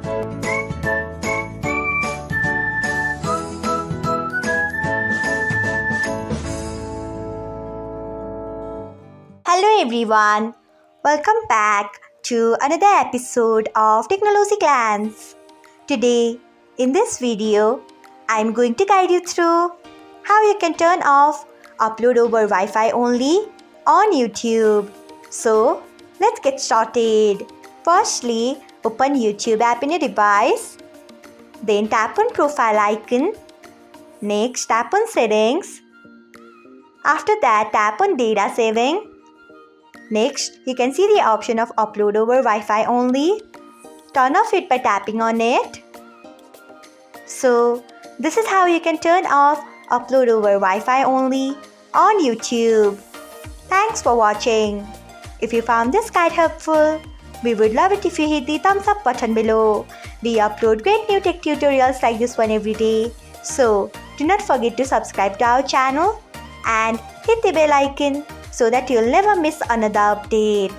Hello everyone, welcome back to another episode of Technologyglance. Today, in this video, I am going to guide you through how you can turn off upload over Wi-Fi only on YouTube. So, let's get started. Firstly, open YouTube app in your device. Then tap on profile icon. Next, tap on settings. After that, tap on data saving. Next, you can see the option of upload over Wi-Fi only. Turn off it by tapping on it. So, this is how you can turn off upload over Wi-Fi only on YouTube. Thanks for watching. If you found this guide helpful, we would love it if you hit the thumbs up button below. We upload great new tech tutorials like this one every day. So, do not forget to subscribe to our channel and hit the bell icon so that you'll never miss another update.